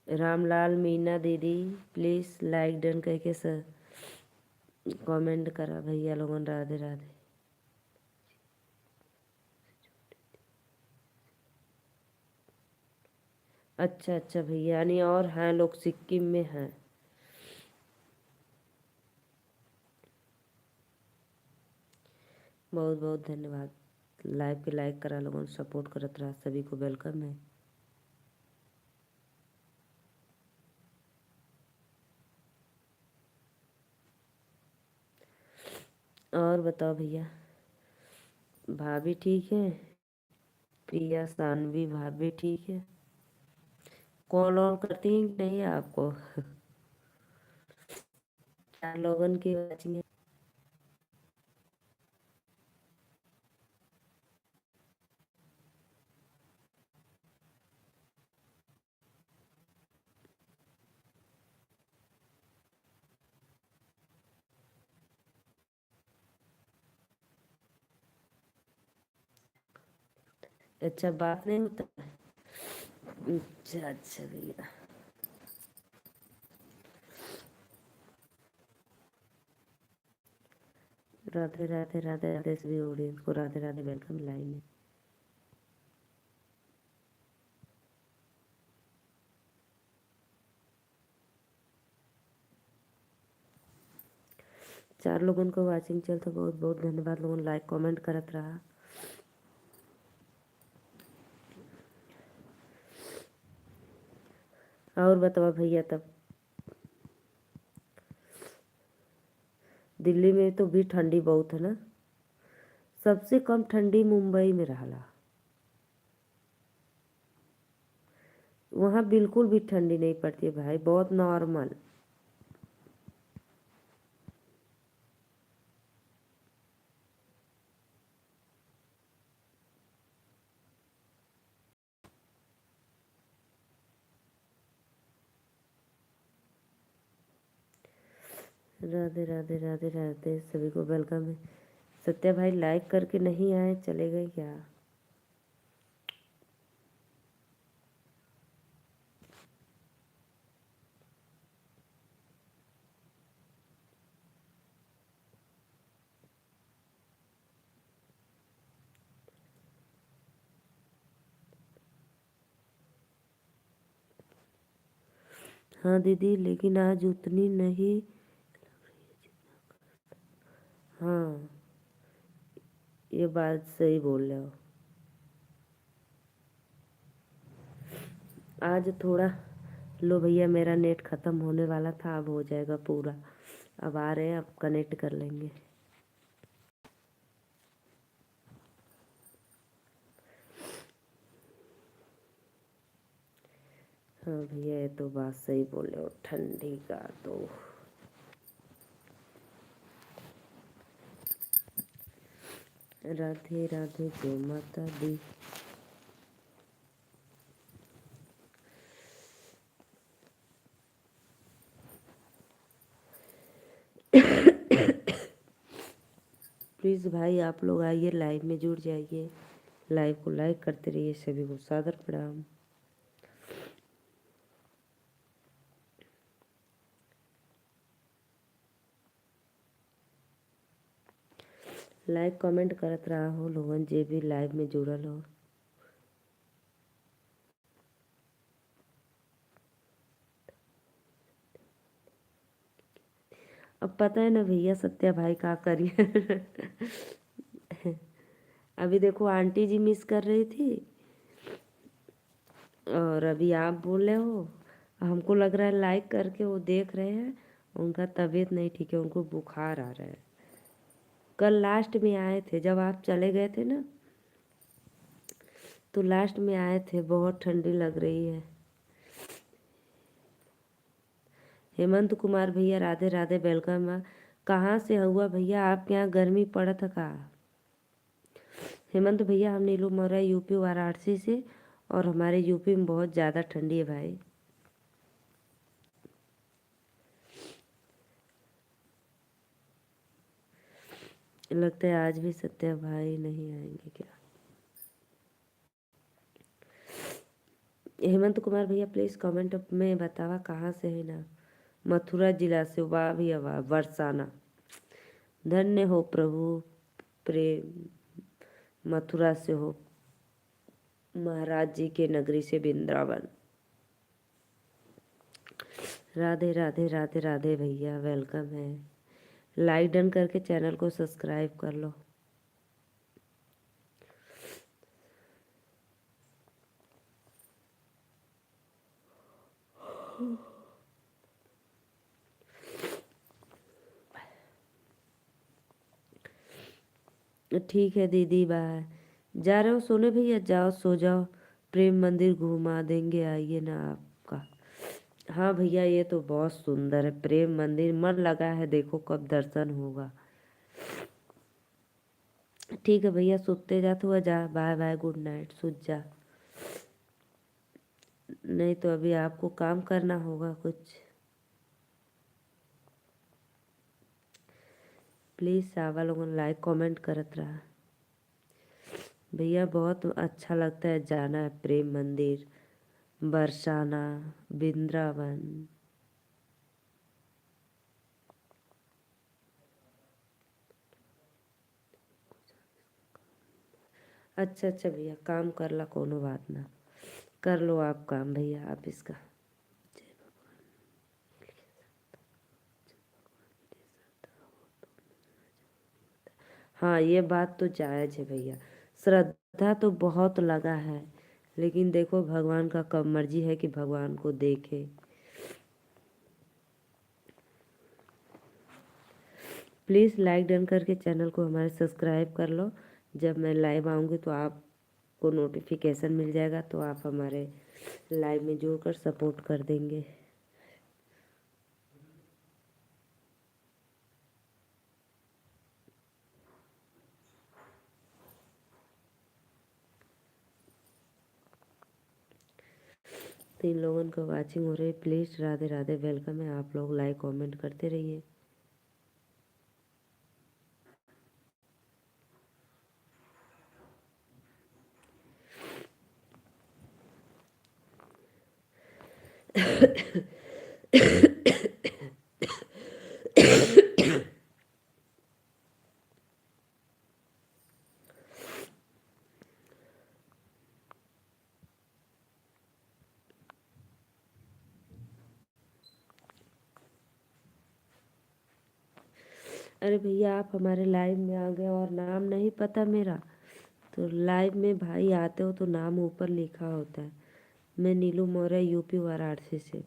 रामलाल मीना दीदी प्लीज़ लाइक डन कह के सर कमेंट करा भैया लोगन, राधे राधे। अच्छा अच्छा भैया, यानी और हैं लोग सिक्किम में हैं। बहुत बहुत धन्यवाद, लाइव के लाइक करा लोगन, सपोर्ट करत रहा, सभी को वेलकम है। और बताओ भैया, भाभी ठीक है? प्रिया सानवी भाभी ठीक है? कॉल ऑल करती हैं कि नहीं आपको? चार लोगन की वाचिंग है। अच्छा, बात नहीं होता? अच्छा अच्छा भैया, राधे राधे राधे राधे, सभी ऑडियंस को राधे राधे, वेलकम लाइन में। चार लोगन को वाचिंग चल तो बहुत बहुत धन्यवाद लोगन, लाइक कमेंट करत रहा। और बताओ भैया, तब दिल्ली में तो भी ठंडी बहुत है ना? सबसे कम ठंडी मुंबई में रहला, वहाँ बिल्कुल भी ठंडी नहीं पड़ती है भाई, बहुत नॉर्मल। राधे राधे राधे राधे, सभी को वेलकम है। सत्या भाई लाइक करके नहीं आए, चले गए क्या? हाँ दीदी, लेकिन आज उतनी नहीं। हाँ, ये बात सही बोल रहे हो। आज थोड़ा, लो भैया, मेरा नेट ख़त्म होने वाला था, अब हो जाएगा पूरा। अब आ रहे हैं, अब कनेक्ट कर लेंगे। हाँ भैया, ये तो बात सही बोले हो, ठंडी का तो। राधे राधे, जय माता दी। प्लीज़ भाई आप लोग आइए, लाइव में जुड़ जाइए, लाइव को लाइक करते रहिए। सभी को सादर प्रणाम। लाइक कमेंट करत रहा हो लोगन जे भी लाइव में जुड़ल हो। अब पता है ना भैया सत्या भाई का करिए। अभी देखो आंटी जी मिस कर रही थी और अभी आप बोल रहे हो। हमको लग रहा है लाइक करके वो देख रहे हैं, उनका तबीयत नहीं ठीक है, उनको बुखार आ रहा है। कल लास्ट में आए थे जब आप चले गए थे ना, तो लास्ट में आए थे, बहुत ठंडी लग रही है। हेमंत कुमार भैया राधे राधे, वेलकम। कहाँ से हुआ भैया आपके यहाँ गर्मी पड़त का? हेमंत भैया हम नीलू मौर्य यूपी वाराणसी से, और हमारे यूपी में बहुत ज़्यादा ठंडी है भाई। लगता है आज भी सत्या भाई नहीं आएंगे क्या? हेमंत कुमार भैया प्लीज़ कमेंट में बतावा कहाँ से है ना। मथुरा जिला से, वाह भैया वाह, बरसाना। धन्य हो प्रभु, प्रेम मथुरा से हो, महाराज जी के नगरी से वृंदावन। राधे राधे राधे राधे भैया, वेलकम है। लाइक डन करके चैनल को सब्सक्राइब कर लो। ठीक है दीदी, बाय। जा रहे हो सोने भैया? जाओ सो जाओ, प्रेम मंदिर घुमा देंगे, आइए ना आपका। हाँ भैया ये तो बहुत सुंदर है प्रेम मंदिर, मन लगा है, देखो कब दर्शन होगा। ठीक है भैया, सुते जा, तू जा, बाय बाय, गुड नाइट, सुत जा। नहीं तो अभी आपको काम करना होगा कुछ। प्लीज़ सावा लोगन लाइक कमेंट करत रहा। भैया बहुत अच्छा लगता है जाना है प्रेम मंदिर, बरसाना, वृंदावन। अच्छा अच्छा भैया, काम कर ला, कोनो बात ना, कर लो आप काम भैया, आप इसका। हाँ ये बात तो जायज़ है भैया, श्रद्धा तो बहुत लगा है, लेकिन देखो भगवान का कब मर्जी है कि भगवान को देखे। प्लीज़ लाइक डन करके चैनल को हमारे सब्सक्राइब कर लो। जब मैं लाइव आऊँगी तो आपको नोटिफिकेशन मिल जाएगा, तो आप हमारे लाइव में जुड़कर सपोर्ट कर देंगे। 3 लोगों को वाचिंग हो रही है, प्लीज़ राधे राधे, वेलकम है। आप लोग लाइक कमेंट करते रहिए। अरे भैया आप हमारे लाइव में आ गए और नाम नहीं पता मेरा, तो लाइव में भाई आते हो तो नाम ऊपर लिखा होता है। मैं नीलू मौर्य यूपी वाराणसी से।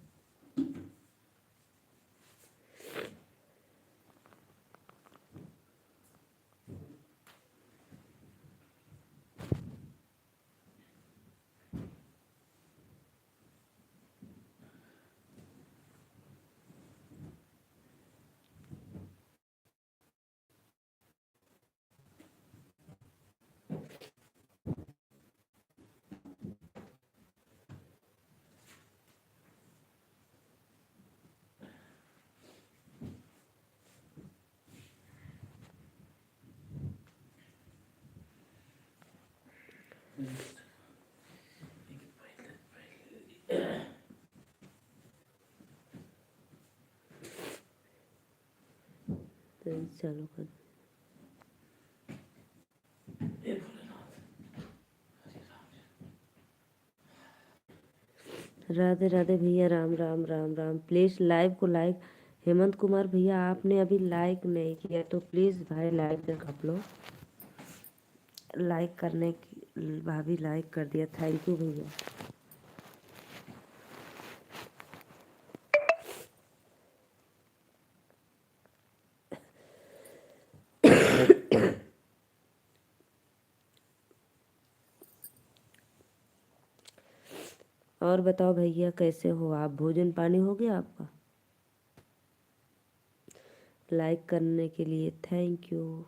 चालू कर। राधे राधे भैया, राम राम राम राम। प्लीज़ लाइव को लाइक, हेमंत कुमार भैया आपने अभी लाइक नहीं किया तो प्लीज़ भाई लाइक कर आप लोग। लाइक करने की भाभी लाइक कर दिया, थैंक यू भैया। और बताओ भैया कैसे हो आप, भोजन पानी हो गया आपका? लाइक करने के लिए थैंक यू।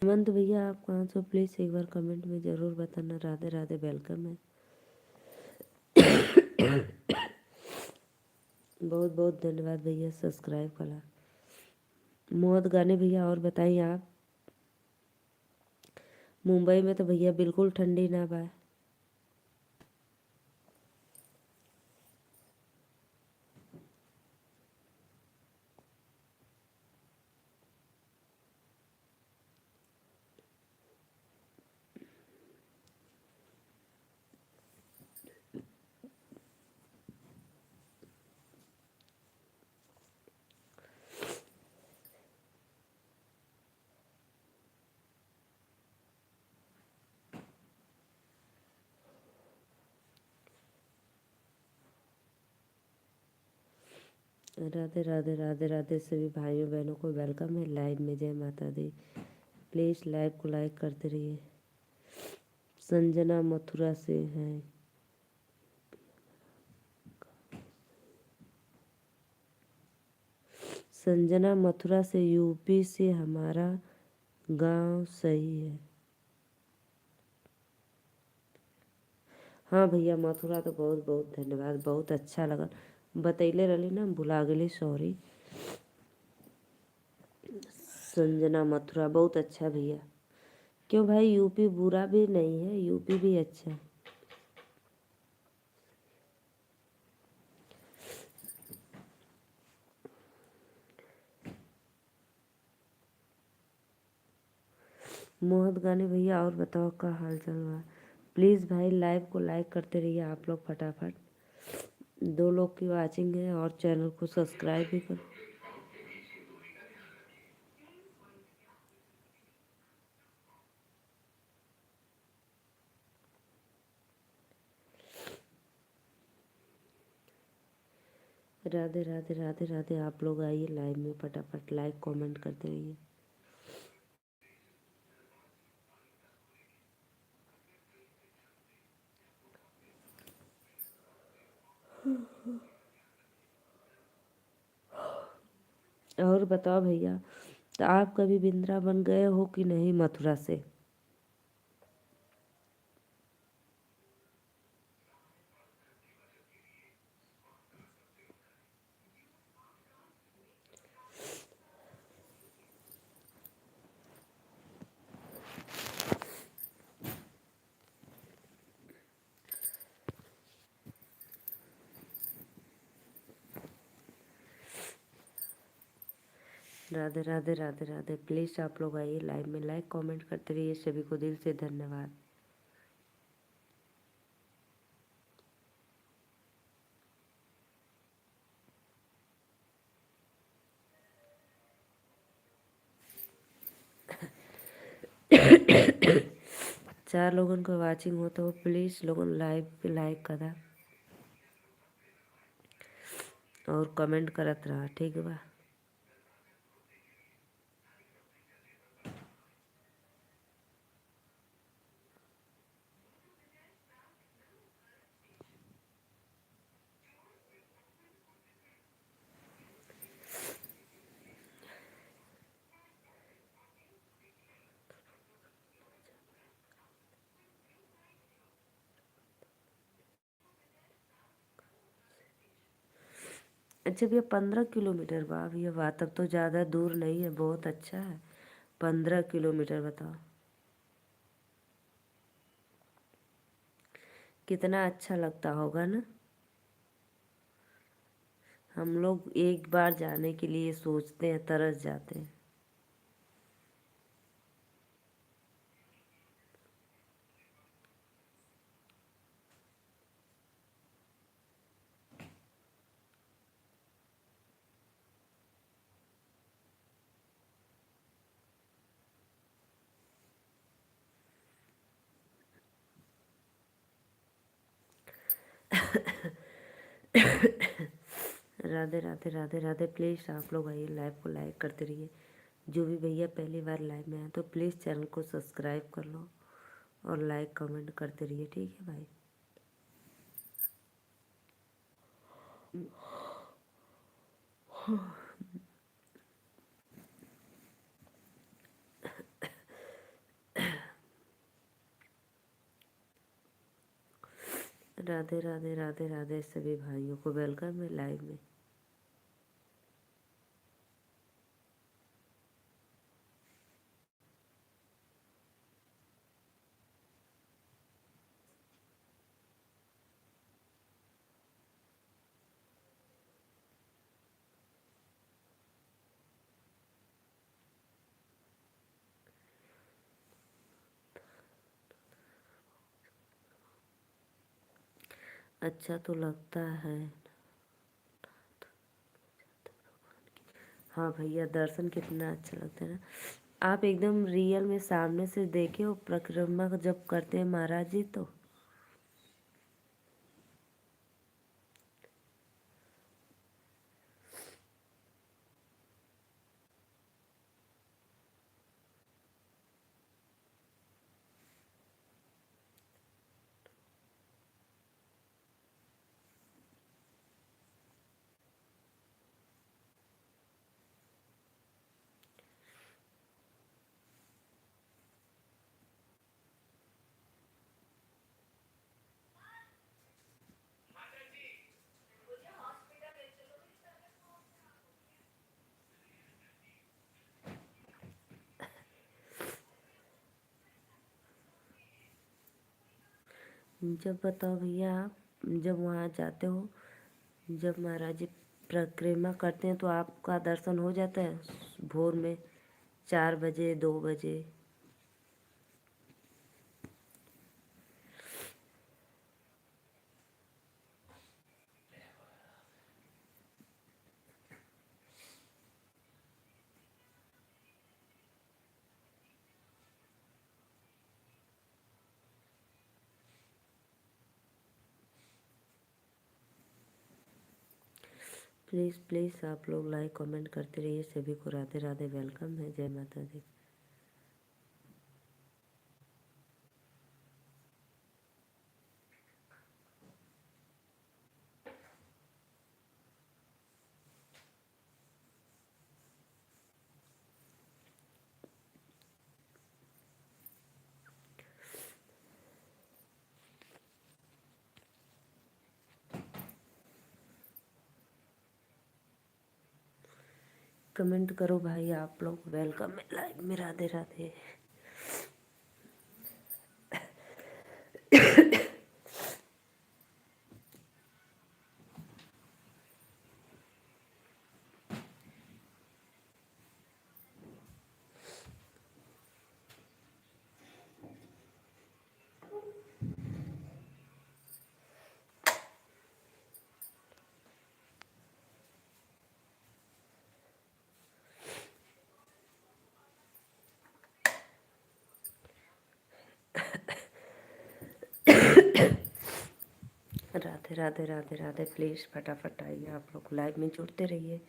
हेमंत भैया आप कहाँ से, प्लीज़ एक बार कमेंट में ज़रूर बताना। राधे राधे, वेलकम है। बहुत बहुत धन्यवाद भैया सब्सक्राइब करा। मोहत गाने भैया और बताइए आप। मुंबई में तो भैया बिल्कुल ठंडी ना बा। राधे राधे राधे राधे सभी भाइयों बहनों को वेलकम है लाइव में। जय माता दी। प्लीज़ लाइव को लाइक करते रहिए। संजना मथुरा से हैं। संजना मथुरा से, यूपी से हमारा गांव सही है। हाँ भैया मथुरा तो बहुत बहुत धन्यवाद, बहुत अच्छा लगा। बतैले रही ना, भुला गई, सॉरी। संजना मथुरा बहुत अच्छा भैया। क्यों भाई, यूपी बुरा भी नहीं है, यूपी भी अच्छा है। मोहत गाने भैया और बताओ क्या हाल चल रहा है। प्लीज़ भाई लाइव को लाइक करते रहिए आप लोग फटाफट। 2 लोग की वाचिंग है और चैनल को सब्सक्राइब भी करो। राधे राधे राधे राधे। आप लोग आइए लाइव में फटाफट, लाइक कमेंट करते रहिए। और बताओ भैया, तो आप कभी वृंदावन गए हो कि नहीं मथुरा से? राधे राधे राधे राधे। प्लीज़ आप लोग आइए लाइव में, लाइक कमेंट करते रहिए। सभी को दिल से धन्यवाद। चार लोगन को वाचिंग हो तो प्लीज़ लोगन लाइव पे लाइक करा और कमेंट करत रहा, ठीक बा। अच्छा भैया 15 किलोमीटर बा भैया, वहाँ तक तो ज़्यादा दूर नहीं है, बहुत अच्छा है। 15 किलोमीटर बताओ। कितना अच्छा लगता होगा ना। हम लोग एक बार जाने के लिए सोचते हैं, तरस जाते हैं। राधे राधे राधे राधे। प्लीज़ आप लोग आइए, लाइव को लाइक करते रहिए। जो भी भैया पहली बार लाइव में आए तो प्लीज़ चैनल को सब्सक्राइब कर लो और लाइक कमेंट करते रहिए, ठीक है भाई। राधे राधे राधे राधे सभी भाइयों को वेलकम है लाइव में। अच्छा तो लगता है। हाँ भैया, दर्शन कितना अच्छा लगता है ना। आप एकदम रियल में सामने से देखे हो परिक्रमा जब करते हैं महाराज जी तो। जब बताओ भैया, आप जब वहाँ जाते हो, जब महाराज जी परिक्रमा करते हैं तो आपका दर्शन हो जाता है भोर में 4 बजे 2 बजे। प्लीज़ प्लीज़ आप लोग लाइक कमेंट करते रहिए। सभी को राधे राधे, वेलकम है। जय माता दी। कमेंट करो भाई आप लोग, वेलकम है लाइव में। राधे राधे। राधे राधे राधे राधे। प्लीज़ फटाफट आइए, आप लोग लाइव में जुड़ते रहिए।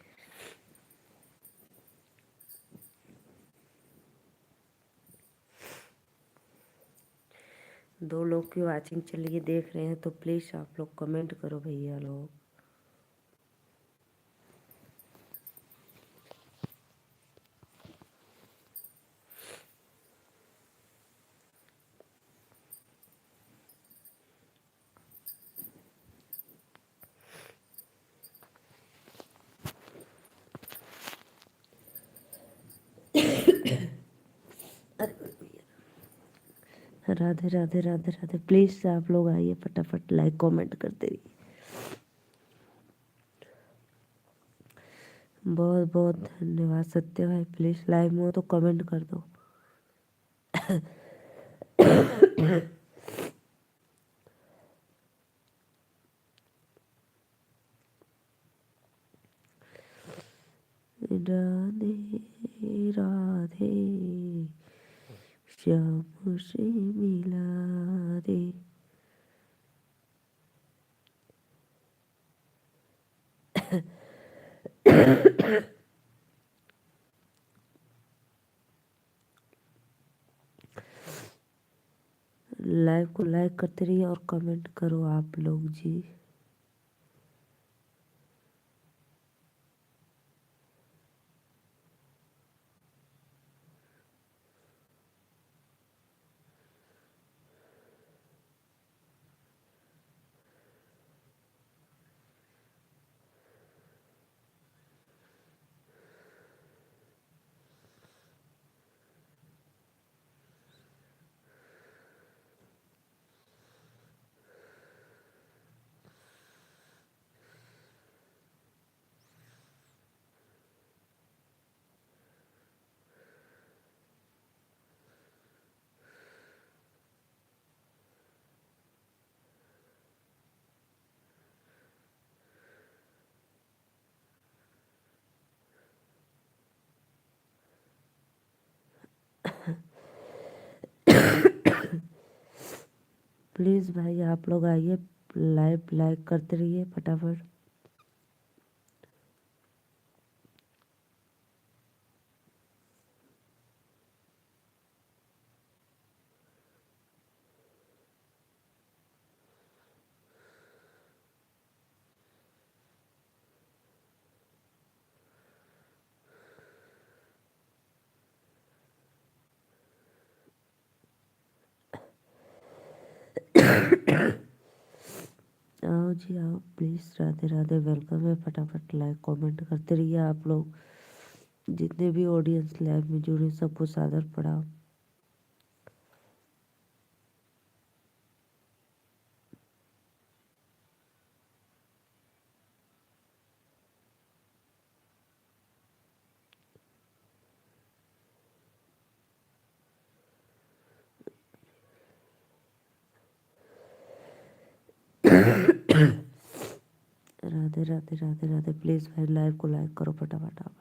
दो लोग की वाचिंग चलिए देख रहे हैं तो प्लीज़ आप लोग कमेंट करो भैया लोग। अरे भैया, राधे राधे राधे राधे। प्लीज़ आप लोग आइए, फटाफट लाइक कमेंट करते रहिए। बहुत बहुत धन्यवाद सत्य भाई। प्लीज़ लाइव में हो तो कमेंट कर दो। राधे राधे श्याम से मिला दे। लाइव को लाइक करते रहिए और कमेंट करो आप लोग जी। प्लीज़ भाई आप लोग आइए, लाइव लाइक करते रहिए फटाफट। आओ जी आओ, प्लीज़ राधे राधे, वेलकम है। फटाफट लाइक कमेंट करते रहिए आप लोग। जितने भी ऑडियंस लाइव में जुड़े सबको सादर प्रणाम। राधे राधे राधे राधे। प्लीज़ भाई लाइव को लाइक करो फटाफट आप।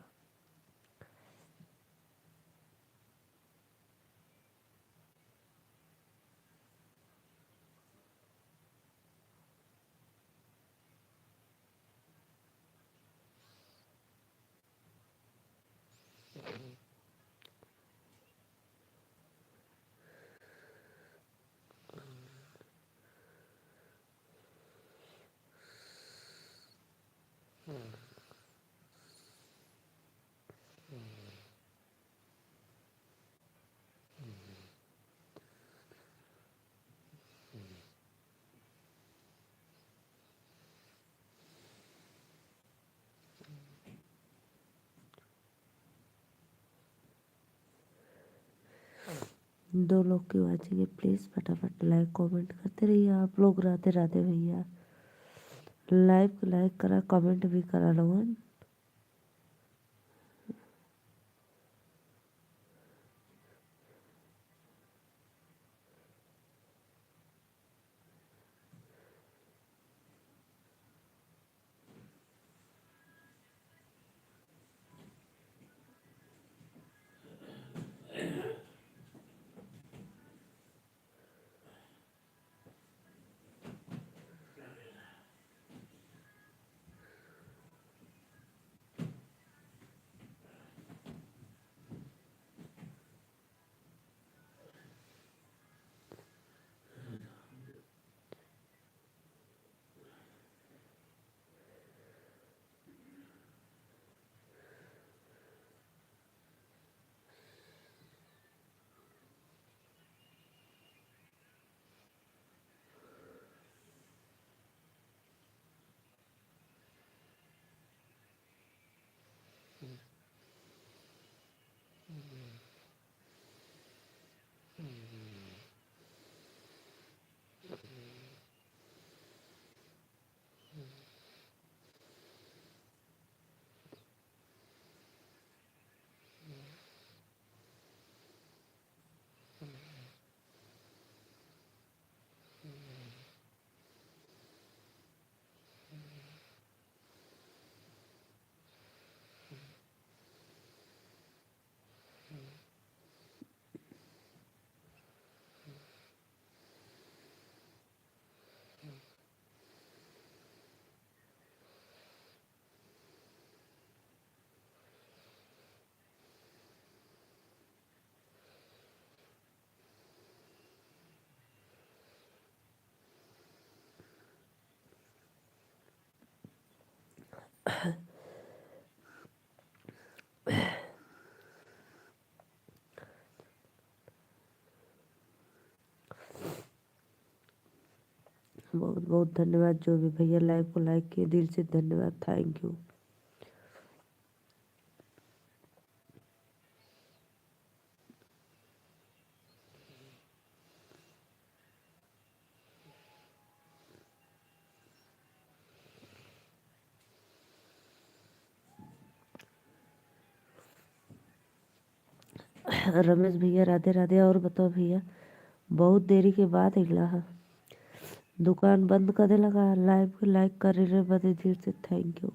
दो लोग की वाचिंग है, प्लीज़ फटाफट लाइक कमेंट करते रहिए आप लोग। राधे राधे भैया। लाइव को लाइक करा, कमेंट भी करा लोगन। बहुत बहुत धन्यवाद जो भी भैया लाइव को लाइक किए, दिल से धन्यवाद, थैंक यू। रमेश भैया राधे राधे। और बताओ भैया, बहुत देरी के बाद अगला है, दुकान बंद करे लगा, लाइव को लाइक करे रहे बदे दिल से थैंक यू।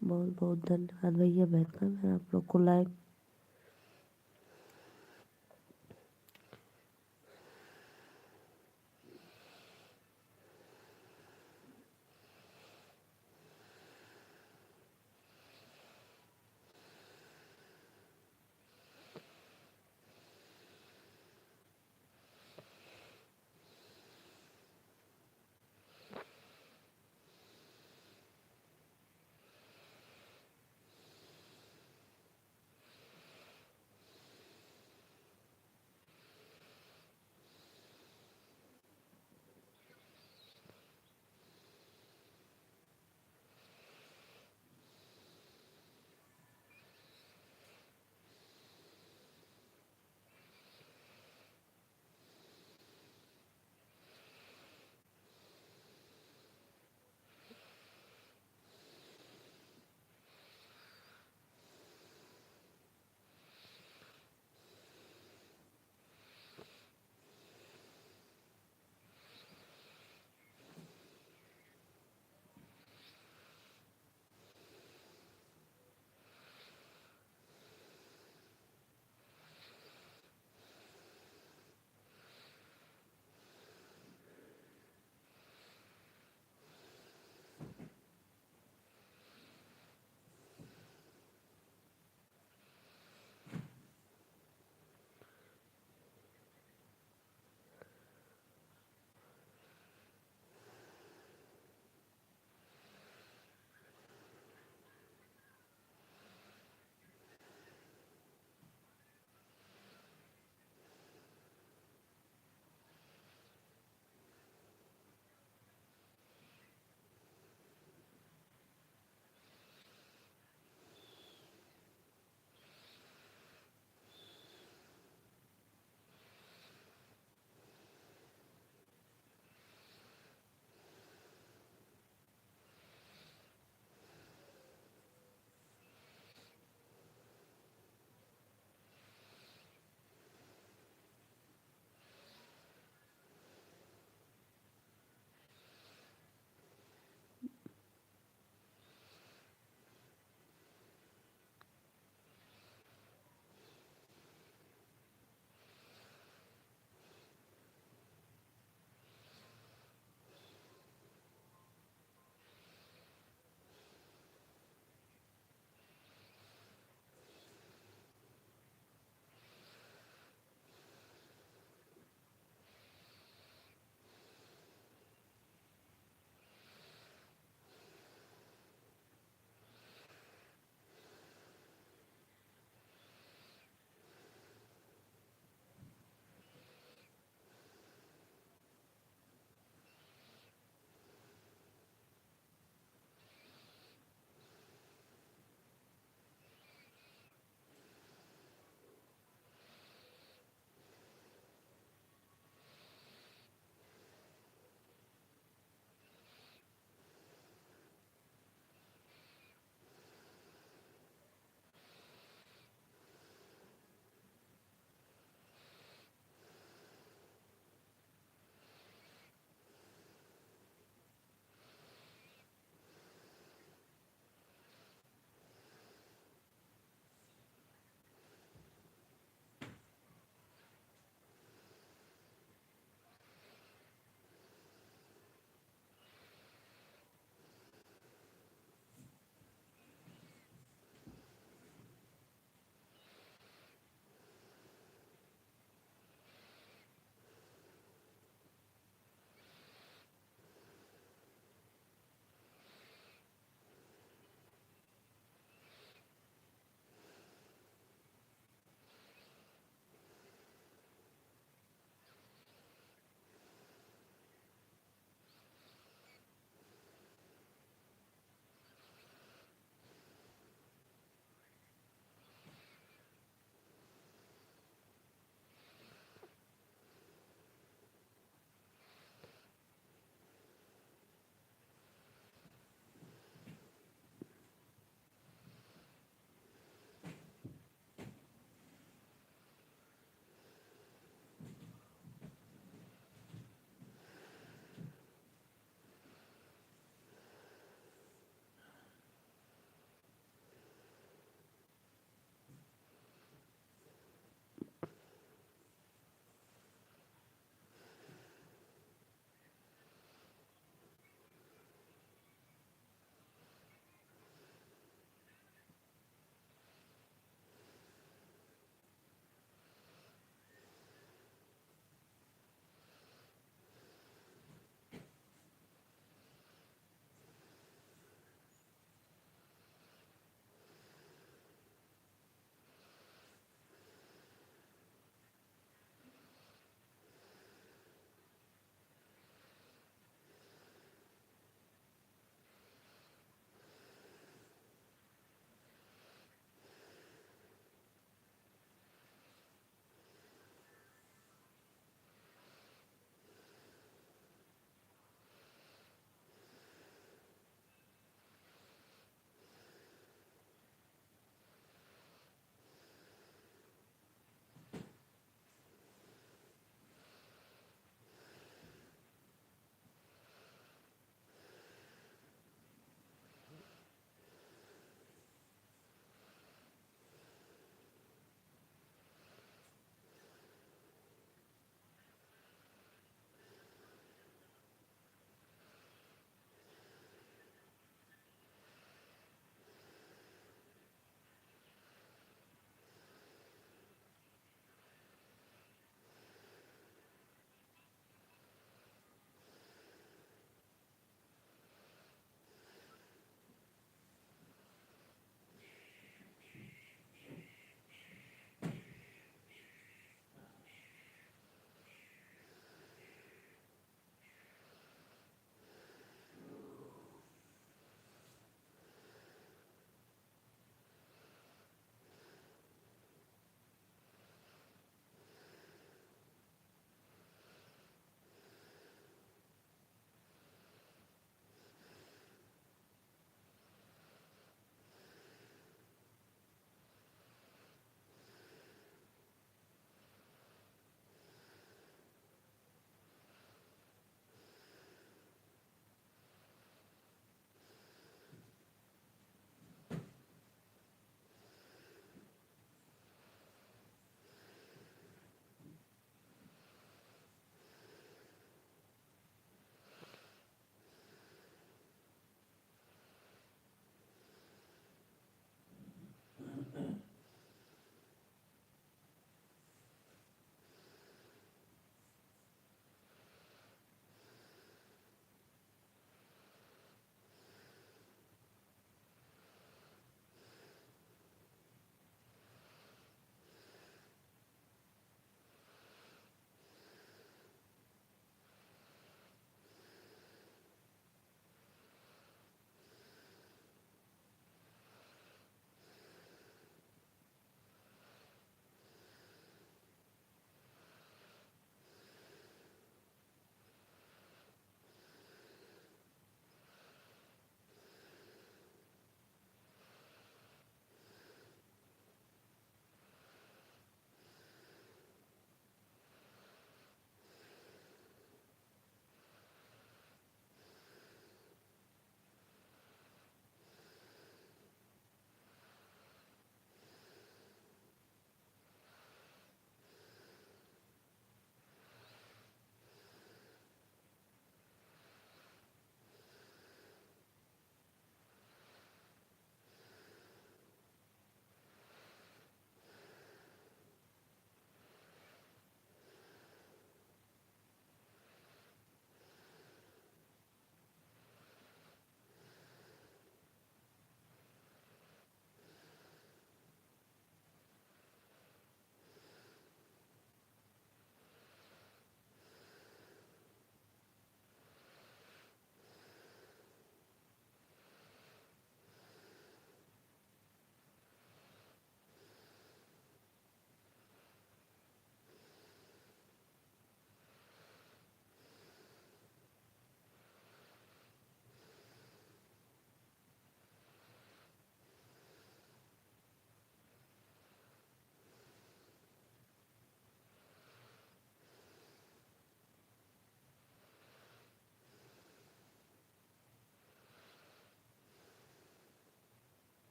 बहुत बहुत धन्यवाद भैया, वेलकम है आप लोग को लाइव।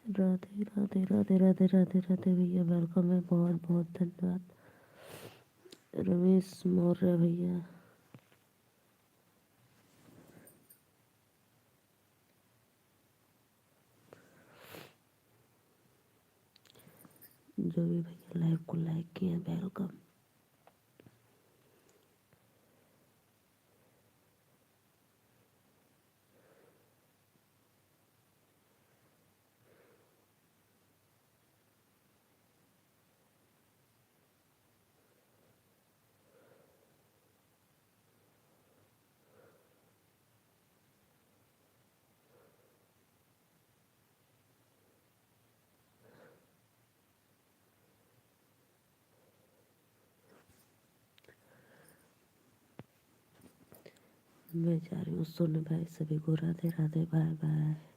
राधे राधे राधे राधे राधे राधे भैया, वेलकम है, बहुत बहुत धन्यवाद। रमेश मौर्य भैया, जो भी भैया लाइव को लाइक किए वेलकम। मैं जा रही हूँ सोने, भाई सभी को राधे राधे, बाय बाय।